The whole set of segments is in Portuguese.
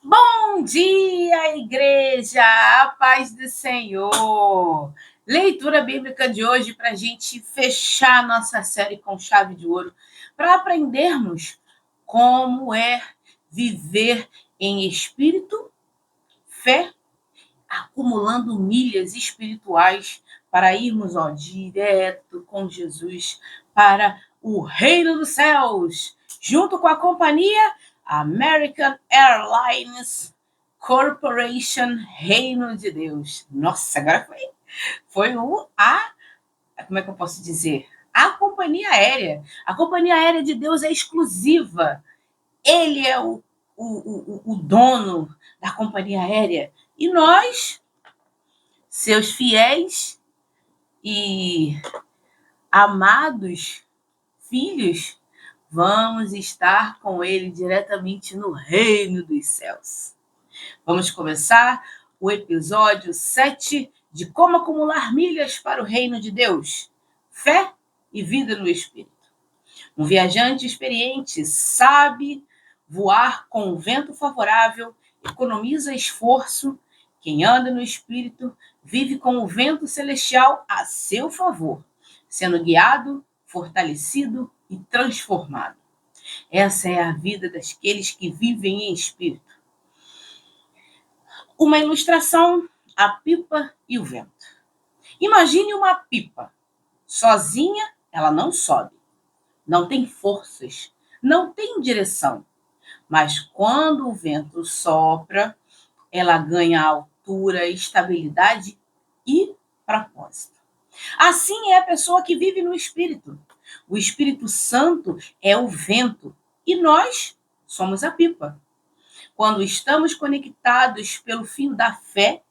Bom dia, igreja! A paz do Senhor! Leitura bíblica de hoje para a gente fechar nossa série com chave de ouro, para aprendermos como é viver em espírito, fé, acumulando milhas espirituais para irmos direto com Jesus para o reino dos céus, junto com a companhia American Airlines Corporation, Reino de Deus. Nossa, agora foi como é que eu posso dizer? A companhia aérea. A companhia aérea de Deus é exclusiva. Ele é o dono da companhia aérea. E nós, seus fiéis e amados filhos, vamos estar com ele diretamente no reino dos céus. Vamos começar o episódio 7 de como acumular milhas para o reino de Deus. Fé e vida no Espírito. Um viajante experiente sabe voar com o vento favorável, economiza esforço. Quem anda no Espírito vive com o vento celestial a seu favor, sendo guiado, fortalecido e transformado. Essa é a vida daqueles que vivem em Espírito. Uma ilustração, a pipa e o vento. Imagine uma pipa. Sozinha, ela não sobe, não tem forças, não tem direção. Mas quando o vento sopra, ela ganha altura, estabilidade e propósito. Assim é a pessoa que vive no Espírito. O Espírito Santo é o vento e nós somos a pipa. Quando estamos conectados pelo fio da fé,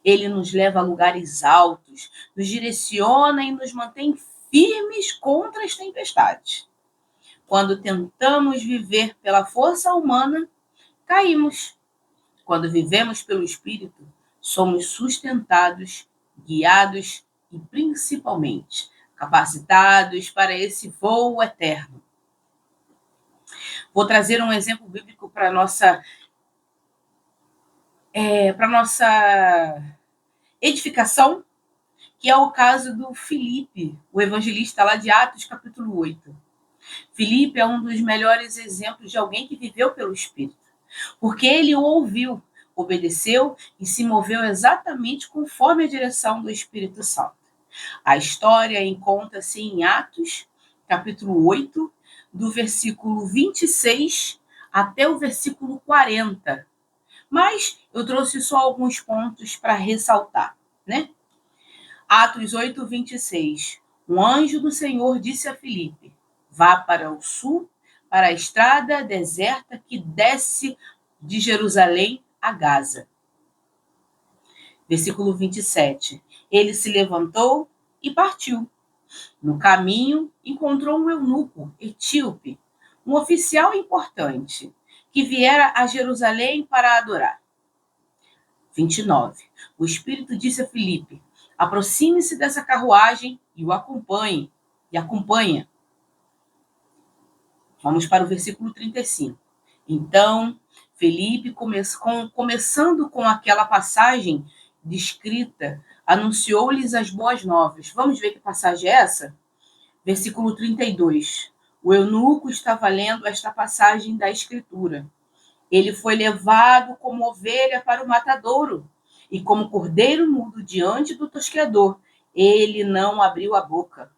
ele nos leva a lugares altos, nos direciona e nos mantém firmes contra as tempestades. Quando tentamos viver pela força humana, caímos. Quando vivemos pelo Espírito, somos sustentados, guiados e, principalmente, capacitados para esse voo eterno. Vou trazer um exemplo bíblico para nossa edificação, que é o caso do Filipe, o evangelista lá de Atos, capítulo 8. Filipe é um dos melhores exemplos de alguém que viveu pelo Espírito, porque ele o ouviu, obedeceu e se moveu exatamente conforme a direção do Espírito Santo. A história encontra-se em Atos, capítulo 8, do versículo 26 até o versículo 40. Mas eu trouxe só alguns pontos para ressaltar, né? Atos 8, 26. Um anjo do Senhor disse a Filipe: vá para o sul, para a estrada deserta que desce de Jerusalém a Gaza. Versículo 27. Ele se levantou e partiu. No caminho, encontrou um eunuco etíope, um oficial importante, que viera a Jerusalém para adorar. 29. O Espírito disse a Filipe: aproxime-se dessa carruagem e o acompanhe. E acompanha. Vamos para o versículo 35. Então, Filipe, começando com aquela passagem descrita, anunciou-lhes as boas novas. Vamos ver que passagem é essa? Versículo 32. O eunuco estava lendo esta passagem da Escritura. Ele foi levado como ovelha para o matadouro, e como cordeiro mudo diante do tosqueador, ele não abriu a boca.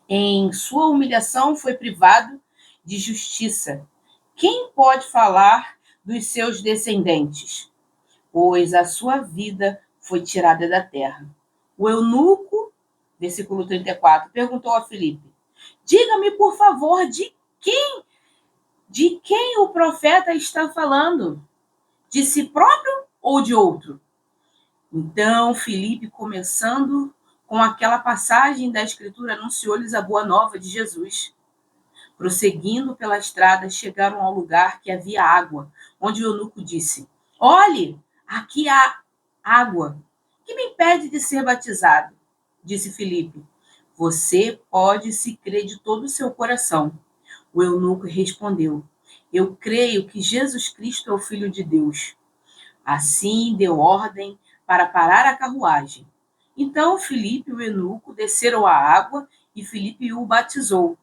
Em sua humilhação foi privado de justiça. Quem pode falar dos seus descendentes? Pois a sua vida foi tirada da terra. O eunuco, versículo 34, perguntou a Filipe: diga-me, por favor, de quem o profeta está falando? De si próprio ou de outro? Então, Filipe, começando com aquela passagem da Escritura, anunciou-lhes a boa nova de Jesus. Prosseguindo pela estrada, chegaram ao lugar que havia água, onde o eunuco disse: olhe, aqui há água. Que me impede de ser batizado? Disse Filipe: você pode se crer de todo o seu coração. O eunuco respondeu: Eu creio que Jesus Cristo é o Filho de Deus. Assim deu ordem para parar a carruagem. Então Filipe e o eunuco desceram à água e Filipe o batizou.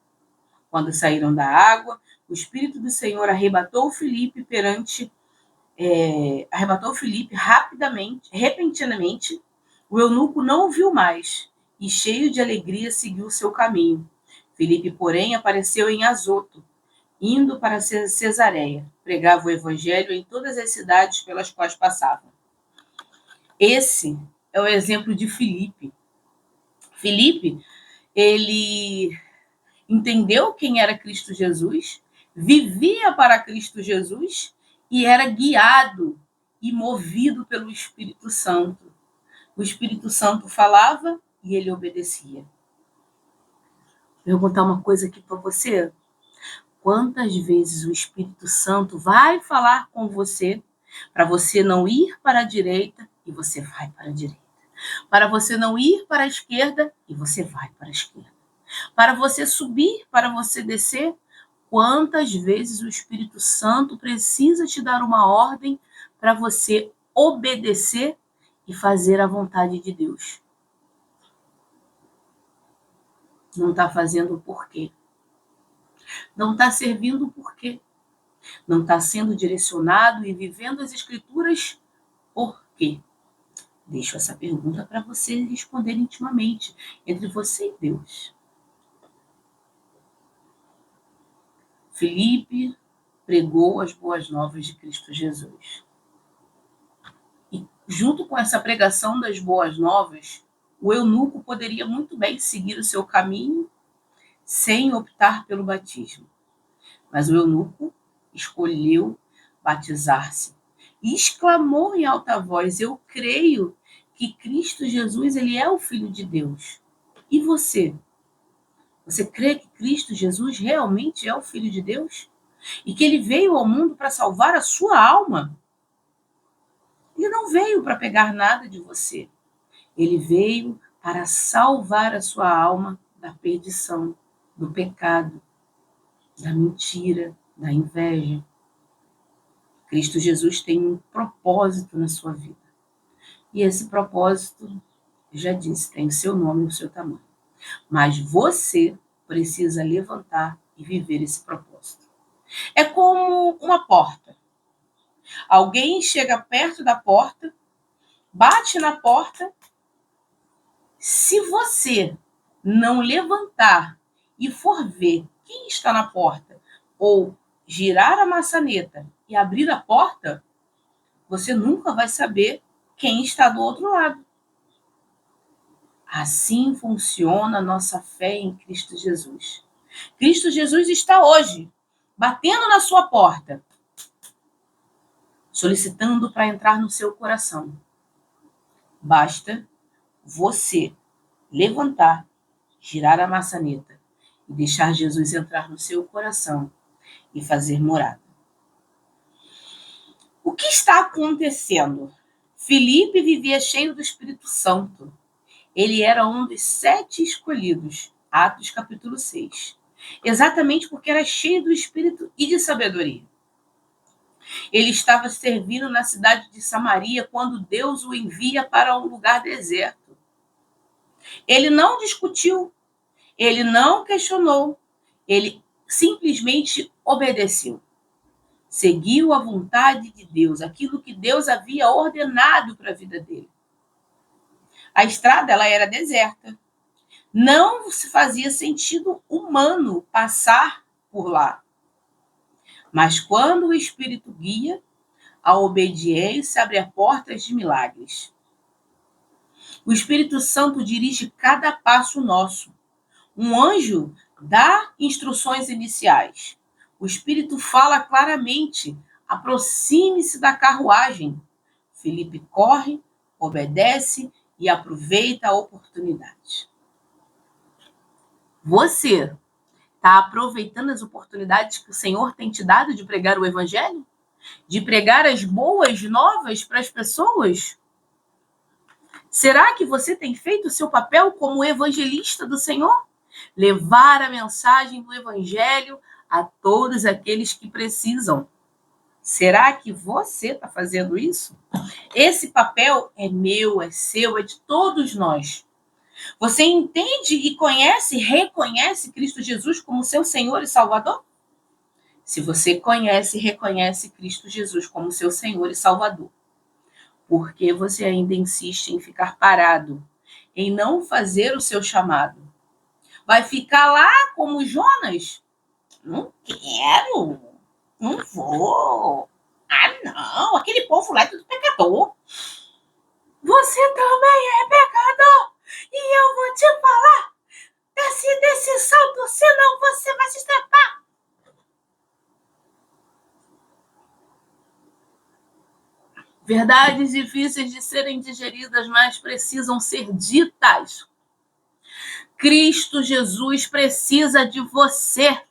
Quando saíram da água, o Espírito do Senhor arrebatou Filipe rapidamente, repentinamente. O eunuco não o viu mais e, cheio de alegria, seguiu seu caminho. Filipe, porém, apareceu em Azoto, indo para Cesareia. Pregava o evangelho em todas as cidades pelas quais passava. Esse é o exemplo de Filipe. Filipe, ele entendeu quem era Cristo Jesus, vivia para Cristo Jesus e era guiado e movido pelo Espírito Santo. O Espírito Santo falava e ele obedecia. Eu vou contar uma coisa aqui para você. Quantas vezes o Espírito Santo vai falar com você para você não ir para a direita e você vai para a direita. Para você não ir para a esquerda e você vai para a esquerda. Para você subir, para você descer. Quantas vezes o Espírito Santo precisa te dar uma ordem para você obedecer e fazer a vontade de Deus? Não está fazendo por quê? Não está servindo por quê? Não está sendo direcionado e vivendo as Escrituras por quê? Deixo essa pergunta para você responder intimamente, entre você e Deus. Filipe pregou as boas novas de Cristo Jesus. E junto com essa pregação das boas novas, o eunuco poderia muito bem seguir o seu caminho sem optar pelo batismo. Mas o eunuco escolheu batizar-se e exclamou em alta voz: eu creio que Cristo Jesus ele é o Filho de Deus. E você? Você crê que Cristo Jesus realmente é o Filho de Deus? E que ele veio ao mundo para salvar a sua alma? Ele não veio para pegar nada de você. Ele veio para salvar a sua alma da perdição, do pecado, da mentira, da inveja. Cristo Jesus tem um propósito na sua vida. E esse propósito, já disse, tem o seu nome e o seu tamanho. Mas você precisa levantar e viver esse propósito. É como uma porta. Alguém chega perto da porta, bate na porta. Se você não levantar e for ver quem está na porta, ou girar a maçaneta e abrir a porta, você nunca vai saber quem está do outro lado. Assim funciona a nossa fé em Cristo Jesus. Cristo Jesus está hoje batendo na sua porta, solicitando para entrar no seu coração. Basta você levantar, girar a maçaneta e deixar Jesus entrar no seu coração e fazer morada. O que está acontecendo? Filipe vivia cheio do Espírito Santo. Ele era um dos 7 escolhidos, Atos capítulo 6. Exatamente porque era cheio do Espírito e de sabedoria. Ele estava servindo na cidade de Samaria quando Deus o envia para um lugar deserto. Ele não discutiu, ele não questionou, ele simplesmente obedeceu. Seguiu a vontade de Deus, aquilo que Deus havia ordenado para a vida dele. A estrada ela era deserta. Não se fazia sentido humano passar por lá. Mas quando o Espírito guia, a obediência abre portas de milagres. O Espírito Santo dirige cada passo nosso. Um anjo dá instruções iniciais. O Espírito fala claramente: aproxime-se da carruagem. Filipe corre, obedece e aproveita a oportunidade. Você está aproveitando as oportunidades que o Senhor tem te dado de pregar o Evangelho? De pregar as boas novas para as pessoas? Será que você tem feito o seu papel como evangelista do Senhor? Levar a mensagem do Evangelho a todos aqueles que precisam. Será que você está fazendo isso? Esse papel é meu, é seu, é de todos nós. Você entende e conhece, reconhece Cristo Jesus como seu Senhor e Salvador? Se você conhece e reconhece Cristo Jesus como seu Senhor e Salvador, por que você ainda insiste em ficar parado, em não fazer o seu chamado? Vai ficar lá como Jonas? Não quero, não vou. Ah, não, aquele povo lá é tudo pecador. Você também é pecador. E eu vou te falar, desce desse salto, senão você vai se estrepar. Verdades difíceis de serem digeridas, mas precisam ser ditas. Cristo Jesus precisa de você.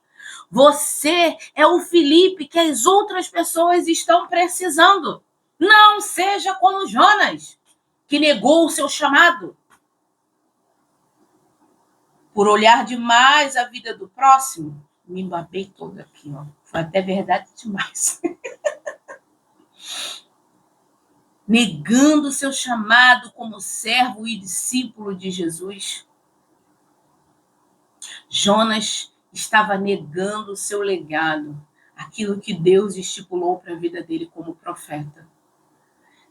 Você é o Felipe que as outras pessoas estão precisando. Não seja como Jonas, que negou o seu chamado. Por olhar demais a vida do próximo, me babei toda aqui, ó. Foi até verdade demais. Negando o seu chamado como servo e discípulo de Jesus. Jonas estava negando o seu legado, aquilo que Deus estipulou para a vida dele como profeta.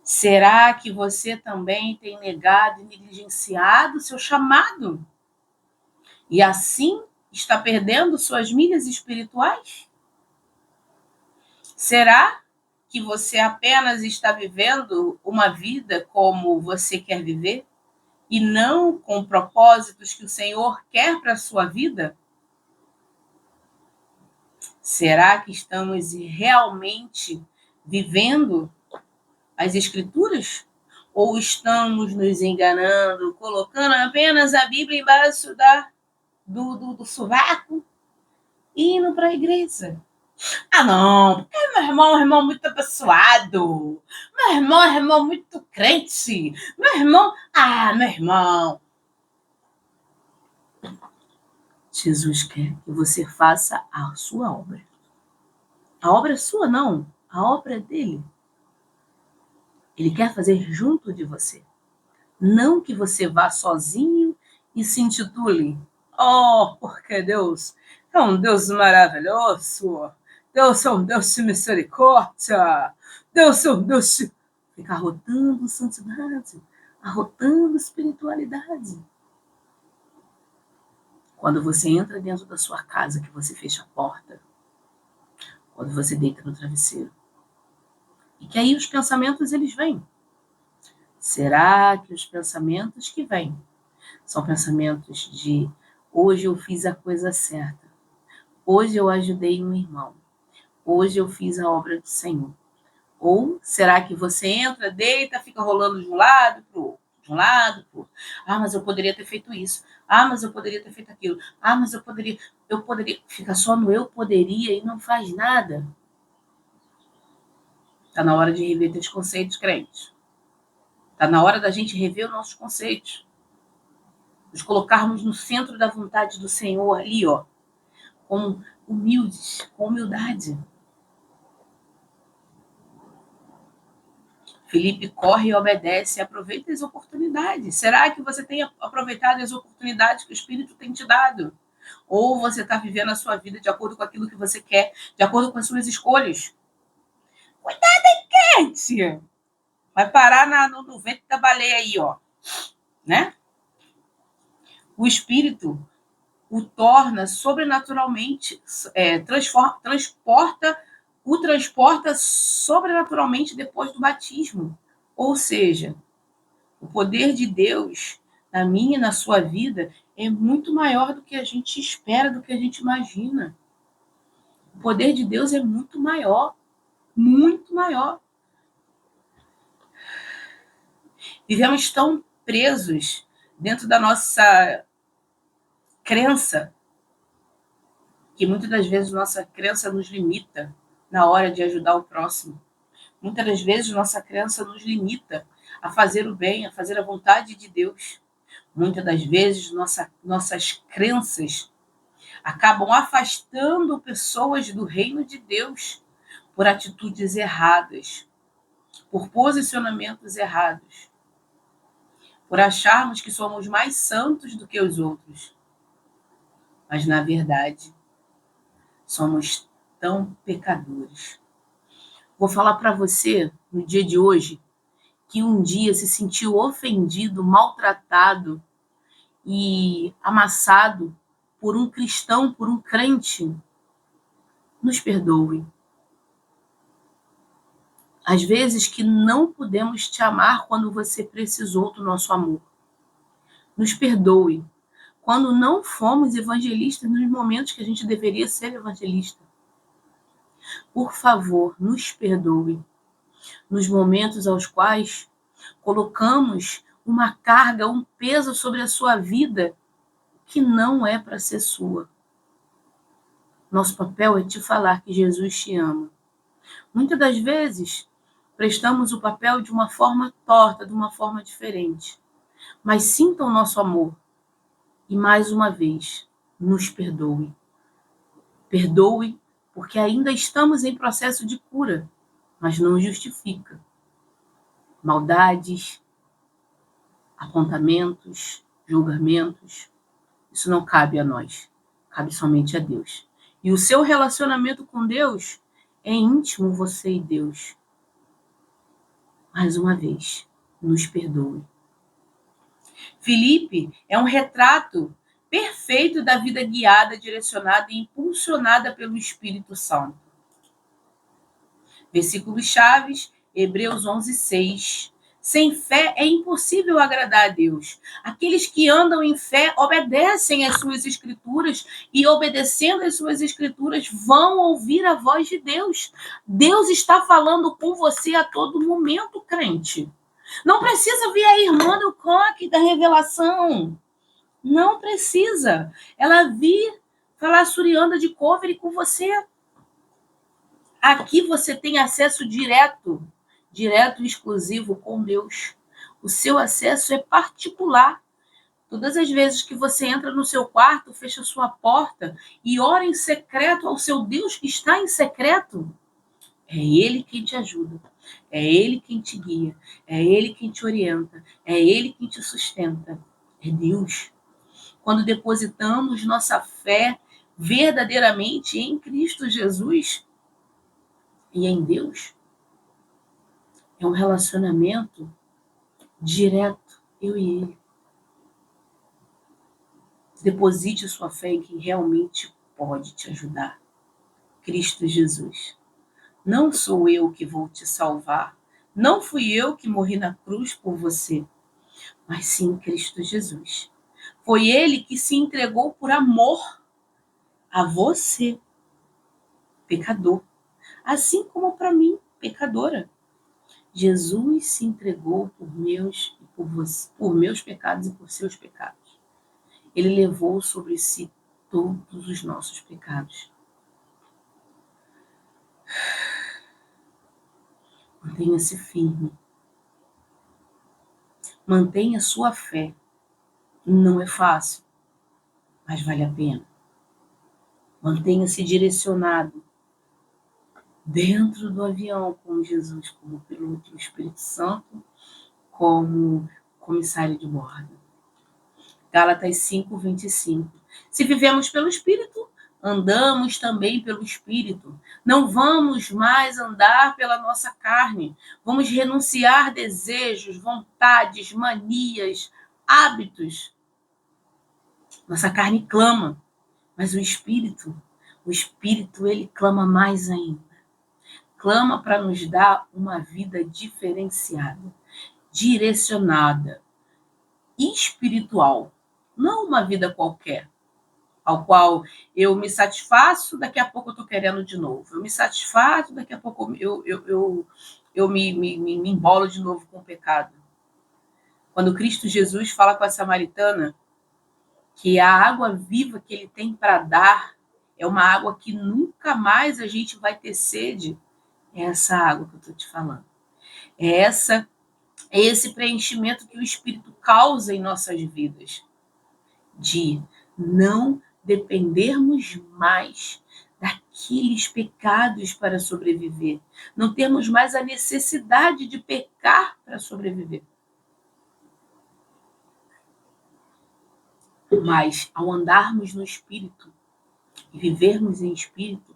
Será que você também tem negado e negligenciado o seu chamado? E assim está perdendo suas milhas espirituais? Será que você apenas está vivendo uma vida como você quer viver e não com propósitos que o Senhor quer para a sua vida? Será que estamos realmente vivendo as Escrituras? Ou estamos nos enganando, colocando apenas a Bíblia embaixo do sovaco e indo para a igreja? Ah, não, porque meu irmão muito abençoado. Meu irmão muito crente. Meu irmão. Jesus quer que você faça a sua obra. A obra é sua, não. A obra é dele. Ele quer fazer junto de você. Não que você vá sozinho e se intitule: oh, porque Deus é um Deus maravilhoso. Deus é um Deus de misericórdia. Deus é um Deus de... Fica arrotando santidade, arrotando espiritualidade. Quando você entra dentro da sua casa, que você fecha a porta, quando você deita no travesseiro, e que aí os pensamentos, eles vêm. Será que os pensamentos que vêm são pensamentos de hoje eu fiz a coisa certa, hoje eu ajudei um irmão, hoje eu fiz a obra do Senhor? Ou será que você entra, deita, fica rolando de um lado para o outro, de um lado para o outro? Ah, mas eu poderia ter feito isso. Ah, mas eu poderia ter feito aquilo. Ah, mas eu poderia. Fica só no eu poderia e não faz nada. Está na hora de rever teus conceitos, crente. Está na hora da gente rever os nossos conceitos. Nos colocarmos no centro da vontade do Senhor ali, ó, como humildes, com humildade. Felipe corre e obedece, aproveita as oportunidades. Será que você tem aproveitado as oportunidades que o Espírito tem te dado? Ou você está vivendo a sua vida de acordo com aquilo que você quer, de acordo com as suas escolhas? Cuidado aí, gente! Vai parar no vento da baleia aí, ó. Né? O Espírito o torna sobrenaturalmente, transporta sobrenaturalmente depois do batismo. Ou seja, o poder de Deus na minha e na sua vida é muito maior do que a gente espera, do que a gente imagina. O poder de Deus é muito maior, muito maior. Vivemos tão presos dentro da nossa crença que muitas das vezes nossa crença nos limita na hora de ajudar o próximo. Muitas das vezes nossa crença nos limita a fazer o bem, a fazer a vontade de Deus. Muitas das vezes nossas crenças, acabam afastando pessoas do reino de Deus por atitudes erradas, por posicionamentos errados, por acharmos que somos mais santos do que os outros. Mas, na verdade, somos tão pecadores. Vou falar para você, no dia de hoje, que um dia se sentiu ofendido, maltratado e amassado por um cristão, por um crente. Nos perdoe. Às vezes que não pudemos te amar quando você precisou do nosso amor. Nos perdoe. Quando não fomos evangelistas nos momentos que a gente deveria ser evangelista. Por favor, nos perdoe. Nos momentos aos quais colocamos uma carga, um peso sobre a sua vida que não é para ser sua. Nosso papel é te falar que Jesus te ama. Muitas das vezes, prestamos o papel de uma forma torta, de uma forma diferente. Mas sinta o nosso amor. E mais uma vez, nos perdoe. Perdoe, porque ainda estamos em processo de cura, mas não justifica. Maldades, apontamentos, julgamentos, isso não cabe a nós, cabe somente a Deus. E o seu relacionamento com Deus é íntimo, você e Deus. Mais uma vez, nos perdoe. Filipe é um retrato perfeito da vida guiada, direcionada e impulsionada pelo Espírito Santo. Versículos chaves, Hebreus 11:6. Sem fé é impossível agradar a Deus. Aqueles que andam em fé obedecem às suas escrituras e, obedecendo às suas escrituras, vão ouvir a voz de Deus. Deus está falando com você a todo momento, crente. Não precisa vir a irmã do coque da revelação. Não precisa. Ela vir falar surianda de cover com você. Aqui você tem acesso direto e exclusivo com Deus. O seu acesso é particular. Todas as vezes que você entra no seu quarto, fecha sua porta e ora em secreto ao seu Deus que está em secreto, é Ele quem te ajuda, é Ele quem te guia, é Ele quem te orienta, é Ele quem te sustenta, é Deus. Quando depositamos nossa fé verdadeiramente em Cristo Jesus e em Deus, é um relacionamento direto, eu e Ele. Deposite sua fé em quem realmente pode te ajudar. Cristo Jesus. Não sou eu que vou te salvar. Não fui eu que morri na cruz por você, mas sim Cristo Jesus. Foi Ele que se entregou por amor a você, pecador, assim como para mim, pecadora. Jesus se entregou por meus pecados e por seus pecados. Ele levou sobre si todos os nossos pecados. Mantenha-se firme. Mantenha sua fé. Não é fácil, mas vale a pena. Mantenha-se direcionado dentro do avião com Jesus, como piloto do Espírito Santo, como comissário de bordo. Gálatas 5:25. Se vivemos pelo Espírito, andamos também pelo Espírito. Não vamos mais andar pela nossa carne. Vamos renunciar desejos, vontades, manias, hábitos. Nossa carne clama, mas o Espírito, ele clama mais ainda. Clama para nos dar uma vida diferenciada, direcionada, espiritual. Não uma vida qualquer, ao qual eu me satisfaço, daqui a pouco eu estou querendo de novo. Eu me satisfaço, daqui a pouco eu me embolo de novo com o pecado. Quando Cristo Jesus fala com a samaritana que a água viva que ele tem para dar é uma água que nunca mais a gente vai ter sede, é essa água que eu estou te falando. É esse preenchimento que o Espírito causa em nossas vidas, de não dependermos mais daqueles pecados para sobreviver. Não temos mais a necessidade de pecar para sobreviver. Mas, ao andarmos no Espírito e vivermos em Espírito,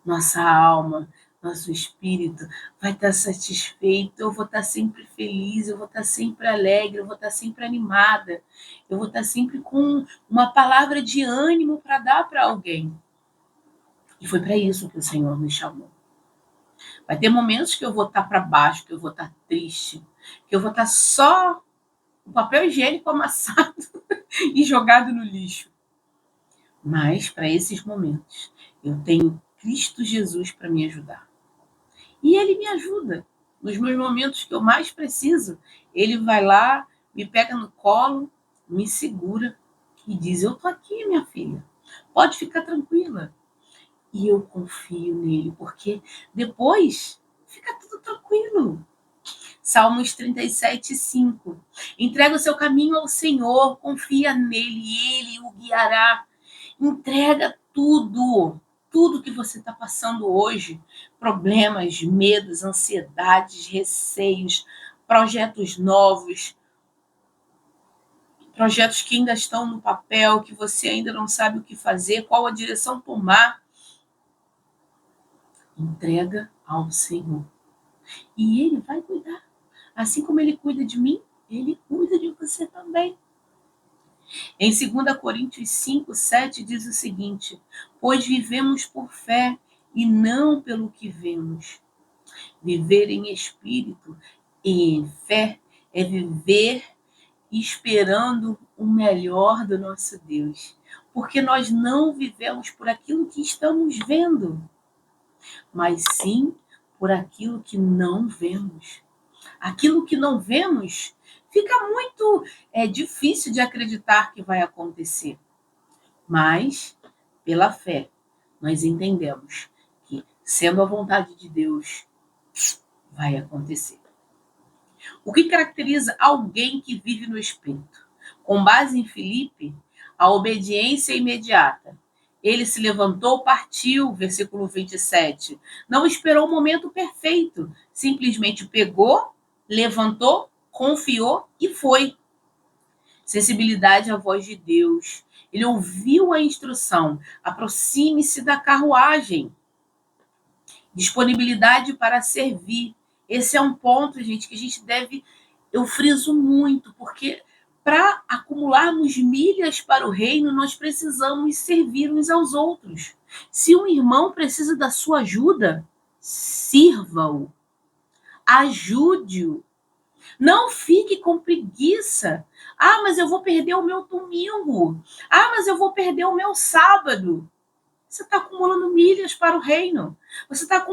nossa alma, nosso espírito vai estar satisfeito, eu vou estar sempre feliz, eu vou estar sempre alegre, eu vou estar sempre animada, eu vou estar sempre com uma palavra de ânimo para dar para alguém. E foi para isso que o Senhor me chamou. Vai ter momentos que eu vou estar para baixo, que eu vou estar triste, que eu vou estar só o papel higiênico amassado e jogado no lixo. Mas, para esses momentos, eu tenho Cristo Jesus para me ajudar. E ele me ajuda. Nos meus momentos que eu mais preciso, ele vai lá, me pega no colo, me segura e diz: eu tô aqui, minha filha. Pode ficar tranquila. E eu confio nele, porque depois fica tudo tranquilo. Salmos 37:5. Entrega o seu caminho ao Senhor, confia nele, ele o guiará. Entrega tudo que você está passando hoje, problemas, medos, ansiedades, receios, projetos novos, projetos que ainda estão no papel, que você ainda não sabe o que fazer, qual a direção tomar. Entrega ao Senhor. E ele vai cuidar. Assim como ele cuida de mim, ele cuida de você também. Em 2 Coríntios 5:7 diz o seguinte: pois vivemos por fé e não pelo que vemos. Viver em espírito e em fé é viver esperando o melhor do nosso Deus. Porque nós não vivemos por aquilo que estamos vendo, mas sim por aquilo que não vemos. Aquilo que não vemos fica muito difícil de acreditar que vai acontecer. Mas, pela fé, nós entendemos que, sendo a vontade de Deus, vai acontecer. O que caracteriza alguém que vive no Espírito? Com base em Filipe, a obediência é imediata. Ele se levantou, partiu, versículo 27. Não esperou o momento perfeito. Simplesmente pegou, levantou, confiou e foi. Sensibilidade à voz de Deus. Ele ouviu a instrução. Aproxime-se da carruagem. Disponibilidade para servir. Esse é um ponto, gente, que a gente deve... Eu friso muito, porque para acumularmos milhas para o reino, nós precisamos servir uns aos outros. Se um irmão precisa da sua ajuda, sirva-o. Ajude-o. Não fique com preguiça. Ah, mas eu vou perder o meu domingo. Ah, mas eu vou perder o meu sábado. Você está acumulando milhas para o reino. Você está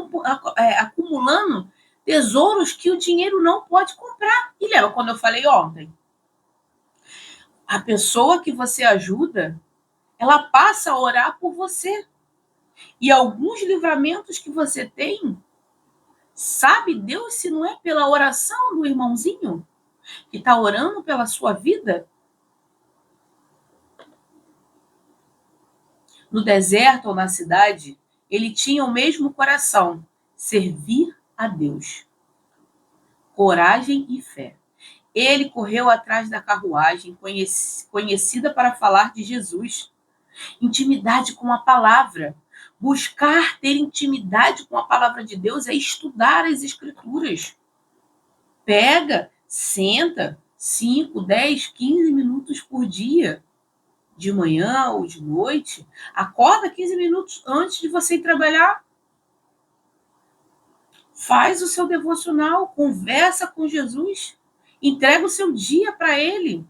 acumulando tesouros que o dinheiro não pode comprar. E lembra quando eu falei ontem? A pessoa que você ajuda, ela passa a orar por você. E alguns livramentos que você tem, sabe Deus se não é pela oração do irmãozinho que está orando pela sua vida? No deserto ou na cidade, ele tinha o mesmo coração, servir a Deus. Coragem e fé. Ele correu atrás da carruagem, conhecida para falar de Jesus. Intimidade com a palavra. Buscar ter intimidade com a palavra de Deus é estudar as Escrituras. Pega, senta 5, 10, 15 minutos por dia, de manhã ou de noite. Acorda 15 minutos antes de você ir trabalhar. Faz o seu devocional, conversa com Jesus, entrega o seu dia para ele.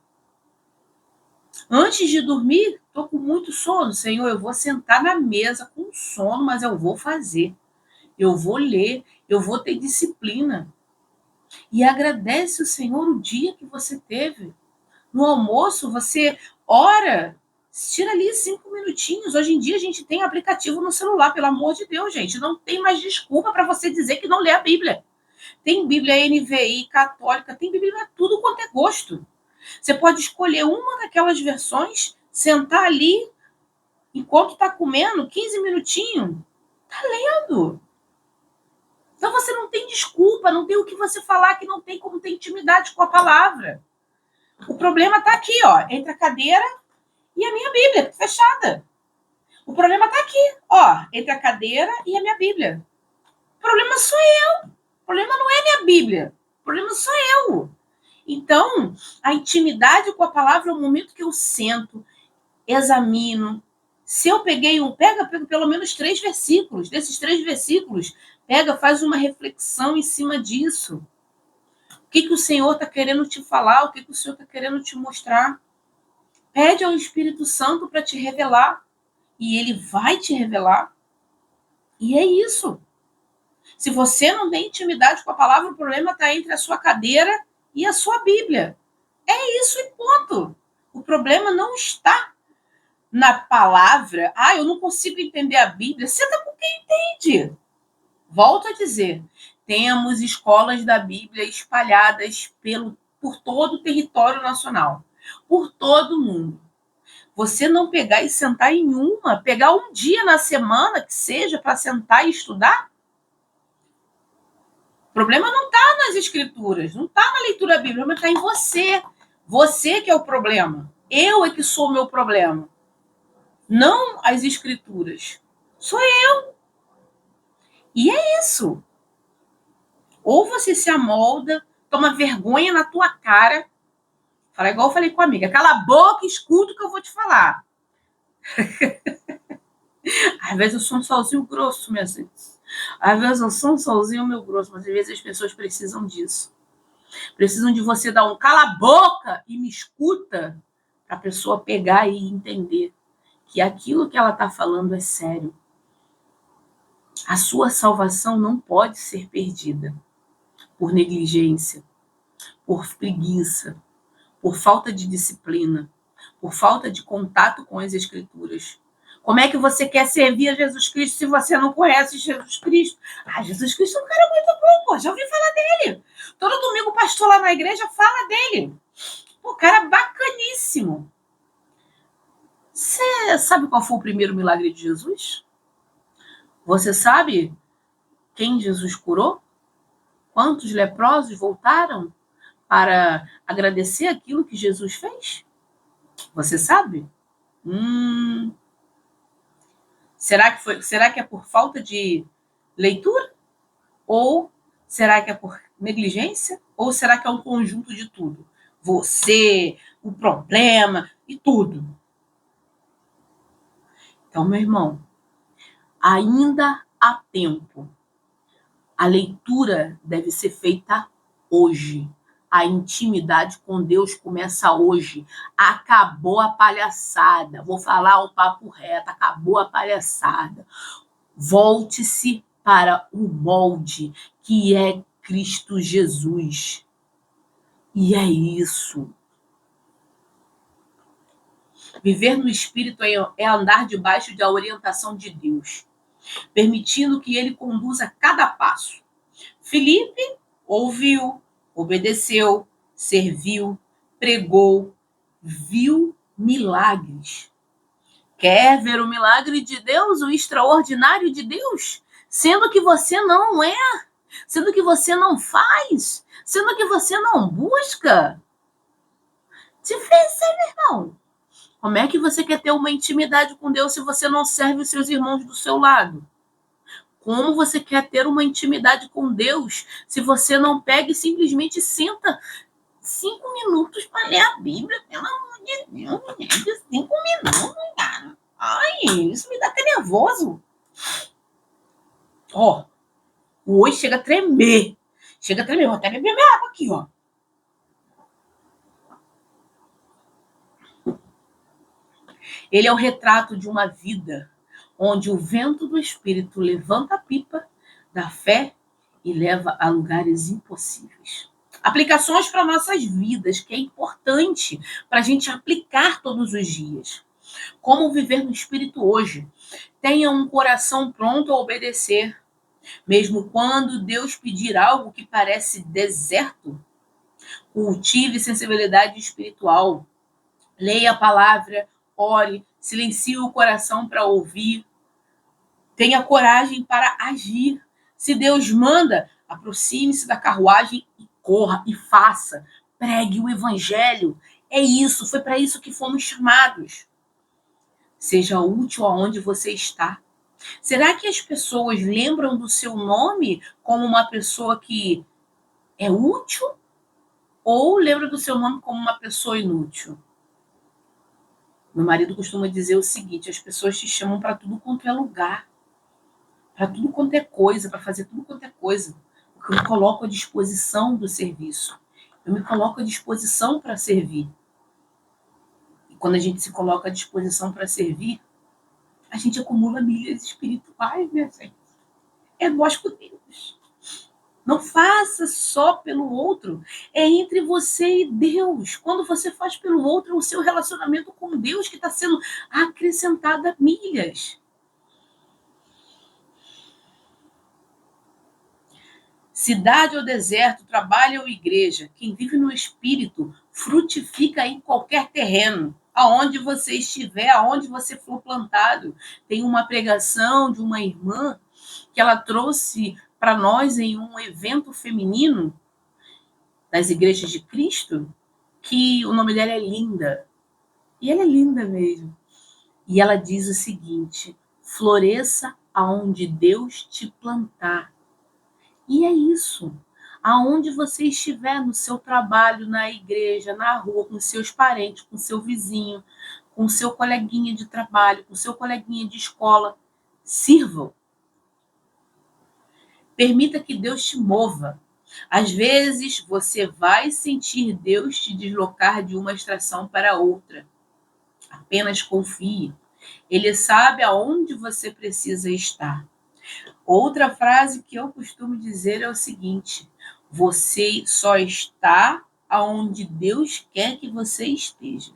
Antes de dormir, estou com muito sono. Senhor, eu vou sentar na mesa com sono, mas eu vou fazer. Eu vou ler, eu vou ter disciplina. E agradece o Senhor o dia que você teve. No almoço, você ora, tira ali 5 minutinhos. Hoje em dia, a gente tem aplicativo no celular, pelo amor de Deus, gente. Não tem mais desculpa para você dizer que não lê a Bíblia. Tem Bíblia NVI, católica, tem Bíblia para tudo quanto é gosto. Você pode escolher uma daquelas versões, sentar ali, enquanto está comendo, 15 minutinhos, está lendo. Então você não tem desculpa, não tem o que você falar, que não tem como ter intimidade com a palavra. O problema está aqui, ó, entre a cadeira e a minha Bíblia, fechada. O problema está aqui, ó, entre a cadeira e a minha Bíblia. O problema sou eu. O problema não é minha Bíblia. O problema sou eu. Então, a intimidade com a palavra é o momento que eu sento, examino. Se eu peguei pega pelo menos 3 versículos. Desses 3 versículos, faz uma reflexão em cima disso. O que o Senhor está querendo te falar? O que o Senhor está querendo te mostrar? Pede ao Espírito Santo para te revelar. E ele vai te revelar. E é isso. Se você não tem intimidade com a palavra, o problema está entre a sua cadeira e a sua Bíblia. É isso e ponto. O problema não está na palavra. Ah, eu não consigo entender a Bíblia. Senta com quem entende. Volto a dizer, temos escolas da Bíblia espalhadas por todo o território nacional, por todo o mundo. Você não pegar e sentar em uma, pegar um dia na semana que seja para sentar e estudar, o problema não está nas escrituras, não está na leitura bíblica, mas está em você. Você que é o problema. Eu é que sou o meu problema. Não as escrituras. Sou eu. E é isso. Ou você se amolda, toma vergonha na tua cara, fala igual eu falei com a amiga, cala a boca e escuta o que eu vou te falar. Às vezes eu sou um solzinho grosso, minha gente. Às vezes eu sou um solzinho meu grosso, mas às vezes as pessoas precisam disso. Precisam de você dar um cala a boca e me escuta, para a pessoa pegar e entender que aquilo que ela está falando é sério. A sua salvação não pode ser perdida por negligência, por preguiça, por falta de disciplina, por falta de contato com as Escrituras. Como é que você quer servir a Jesus Cristo se você não conhece Jesus Cristo? Ah, Jesus Cristo é um cara muito bom, pô, já ouvi falar dele. Todo domingo o pastor lá na igreja fala dele. Pô, cara bacaníssimo. Você sabe qual foi o primeiro milagre de Jesus? Você sabe quem Jesus curou? Quantos leprosos voltaram para agradecer aquilo que Jesus fez? Você sabe? Será que é por falta de leitura? Ou será que é por negligência? Ou será que é um conjunto de tudo? Você, o problema e tudo. Então, meu irmão, ainda há tempo. A leitura deve ser feita hoje. A intimidade com Deus começa hoje. Acabou a palhaçada. Vou falar o papo reto. Acabou a palhaçada. Volte-se para o molde que é Cristo Jesus. E é isso. Viver no Espírito é andar debaixo da orientação de Deus, permitindo que ele conduza cada passo. Filipe ouviu, obedeceu, serviu, pregou, viu milagres. Quer ver o milagre de Deus, o extraordinário de Deus? Sendo que você não é, sendo que você não faz, sendo que você não busca. Difícil, meu irmão. Como é que você quer ter uma intimidade com Deus se você não serve os seus irmãos do seu lado? Como você quer ter uma intimidade com Deus se você não pega e simplesmente senta 5 minutos para ler a Bíblia? Pelo amor de Deus, gente, 5 minutos, cara. Ai, isso me dá até nervoso. Ó, o oi chega a tremer. Chega a tremer. Vou até beber minha água aqui, ó. Ele é o retrato de uma vida onde o vento do Espírito levanta a pipa da fé e leva a lugares impossíveis. Aplicações para nossas vidas, que é importante para a gente aplicar todos os dias. Como viver no Espírito hoje? Tenha um coração pronto a obedecer, mesmo quando Deus pedir algo que parece deserto. Cultive sensibilidade espiritual. Leia a palavra, ore, Silencie o coração para ouvir. Tenha coragem para agir. Se Deus manda, aproxime-se da carruagem e corra e faça. Pregue o evangelho. É isso, foi para isso que fomos chamados. Seja útil aonde você está. Será que as pessoas lembram do seu nome como uma pessoa que é útil? Ou lembram do seu nome como uma pessoa inútil? Meu marido costuma dizer o seguinte: as pessoas te chamam para tudo quanto é lugar, para tudo quanto é coisa, para fazer tudo quanto é coisa. Porque eu me coloco à disposição do serviço. Eu me coloco à disposição para servir. E quando a gente se coloca à disposição para servir, a gente acumula milhas espirituais, né, gente? É nós com Deus. Não faça só pelo outro. É entre você e Deus. Quando você faz pelo outro, é o seu relacionamento com Deus que está sendo acrescentado a milhas. Cidade ou deserto, trabalho ou igreja, quem vive no Espírito frutifica em qualquer terreno. Aonde você estiver, aonde você for plantado. Tem uma pregação de uma irmã que ela trouxe para nós em um evento feminino das igrejas de Cristo, que o nome dela é Linda. E ela é linda mesmo. E ela diz o seguinte: floresça aonde Deus te plantar. E é isso. Aonde você estiver, no seu trabalho, na igreja, na rua, com seus parentes, com seu vizinho, com seu coleguinha de trabalho, com seu coleguinha de escola, sirvam. Permita que Deus te mova. Às vezes, você vai sentir Deus te deslocar de uma estação para outra. Apenas confie. Ele sabe aonde você precisa estar. Outra frase que eu costumo dizer é o seguinte: você só está aonde Deus quer que você esteja.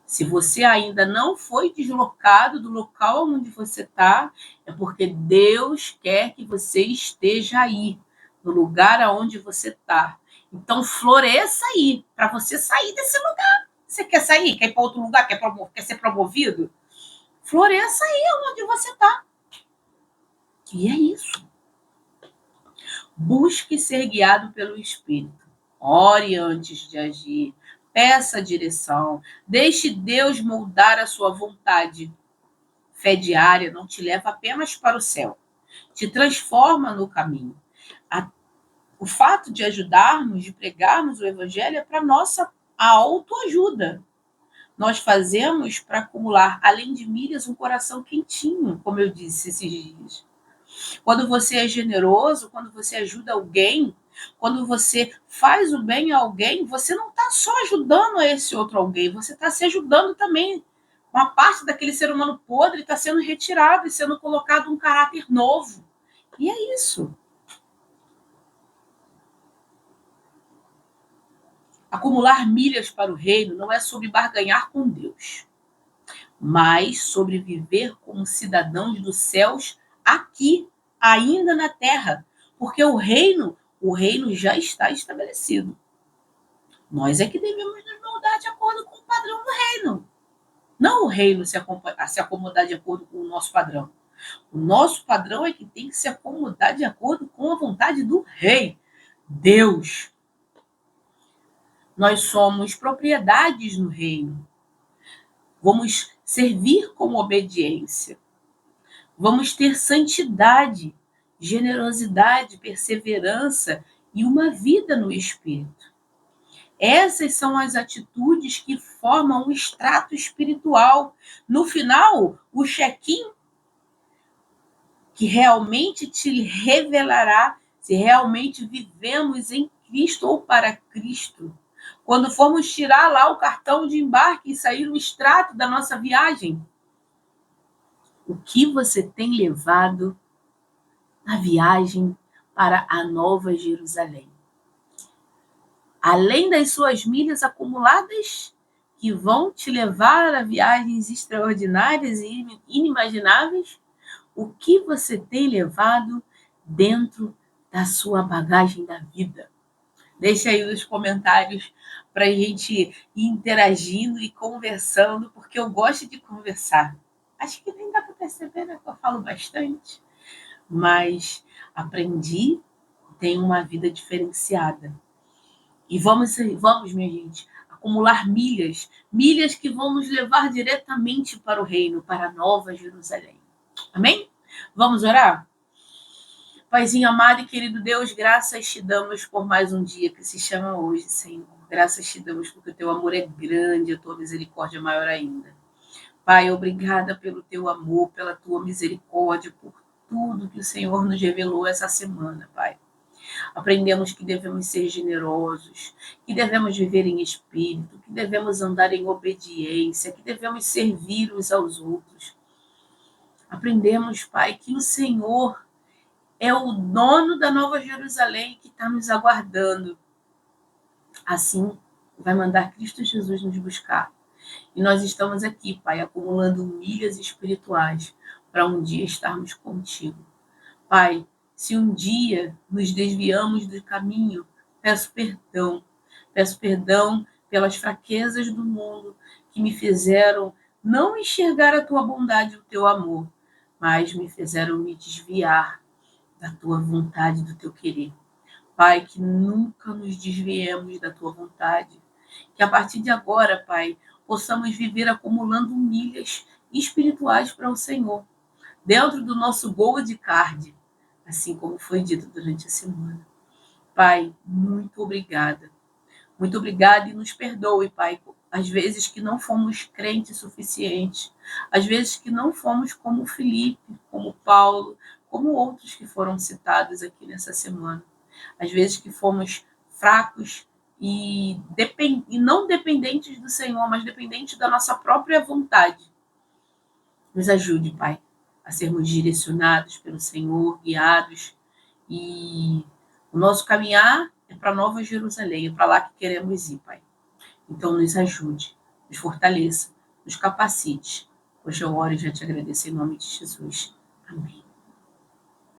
Se você ainda não foi deslocado do local onde você está, é porque Deus quer que você esteja aí, no lugar aonde você está. Então, floresça aí, para você sair desse lugar. Você quer sair? Quer ir para outro lugar? Quer ser promovido? Floresça aí onde você está. E é isso. Busque ser guiado pelo Espírito. Ore antes de agir. Peça direção. Deixe Deus moldar a sua vontade. Fé diária não te leva apenas para o céu. Te transforma no caminho. O fato de ajudarmos, de pregarmos o Evangelho é para nossa autoajuda. Nós fazemos para acumular, além de milhas, um coração quentinho, como eu disse esses dias. Quando você é generoso, quando você ajuda alguém, quando você faz o bem a alguém, você não está só ajudando a esse outro alguém, você está se ajudando também. Uma parte daquele ser humano podre está sendo retirado e sendo colocado um caráter novo. E é isso. Acumular milhas para o reino não é sobre barganhar com Deus, mas sobre viver como cidadãos dos céus aqui, ainda na terra, porque o reino já está estabelecido. Nós é que devemos nos moldar de acordo com o padrão do reino. Não o reino se acomodar de acordo com o nosso padrão. O nosso padrão é que tem que se acomodar de acordo com a vontade do rei, Deus. Nós somos propriedades no reino. Vamos servir com obediência. Vamos ter santidade, generosidade, perseverança e uma vida no Espírito. Essas são as atitudes que formam um extrato espiritual. No final, o check-in que realmente te revelará se realmente vivemos em Cristo ou para Cristo. Quando formos tirar lá o cartão de embarque e sair o extrato da nossa viagem, o que você tem levado na viagem para a Nova Jerusalém? Além das suas milhas acumuladas, que vão te levar a viagens extraordinárias e inimagináveis, o que você tem levado dentro da sua bagagem da vida? Deixa aí nos comentários para a gente ir interagindo e conversando, porque eu gosto de conversar. Acho que nem dá para perceber, né? Que eu falo bastante, mas aprendi, tenho uma vida diferenciada. E vamos, minha gente, acumular milhas, milhas que vão nos levar diretamente para o reino, para a Nova Jerusalém. Amém? Vamos orar? Paizinho amado e querido Deus, graças te damos por mais um dia que se chama hoje, Senhor. Graças te damos porque o teu amor é grande, a tua misericórdia é maior ainda. Pai, obrigada pelo teu amor, pela tua misericórdia, por tudo que o Senhor nos revelou essa semana, Pai. Aprendemos que devemos ser generosos, que devemos viver em espírito, que devemos andar em obediência, que devemos servir uns aos outros. Aprendemos, Pai, que o Senhor é o dono da Nova Jerusalém que está nos aguardando. Assim, vai mandar Cristo Jesus nos buscar. E nós estamos aqui, Pai, acumulando milhas espirituais para um dia estarmos contigo. Pai, se um dia nos desviamos do caminho, peço perdão. Peço perdão pelas fraquezas do mundo que me fizeram não enxergar a tua bondade e o teu amor, mas me fizeram me desviar da tua vontade, do teu querer. Pai, que nunca nos desviemos da tua vontade. Que a partir de agora, Pai, possamos viver acumulando milhas espirituais para o Senhor, dentro do nosso Gold Card, assim como foi dito durante a semana. Pai, muito obrigada. Muito obrigada e nos perdoe, Pai, às vezes que não fomos crentes suficientes, às vezes que não fomos como Felipe, como Paulo, como outros que foram citados aqui nessa semana. Às vezes que fomos fracos e não dependentes do Senhor, mas dependentes da nossa própria vontade. Nos ajude, Pai, a sermos direcionados pelo Senhor, guiados, e o nosso caminhar é para Nova Jerusalém, é para lá que queremos ir, Pai. Então nos ajude, nos fortaleça, nos capacite. Hoje eu oro e já te agradeço em nome de Jesus. Amém.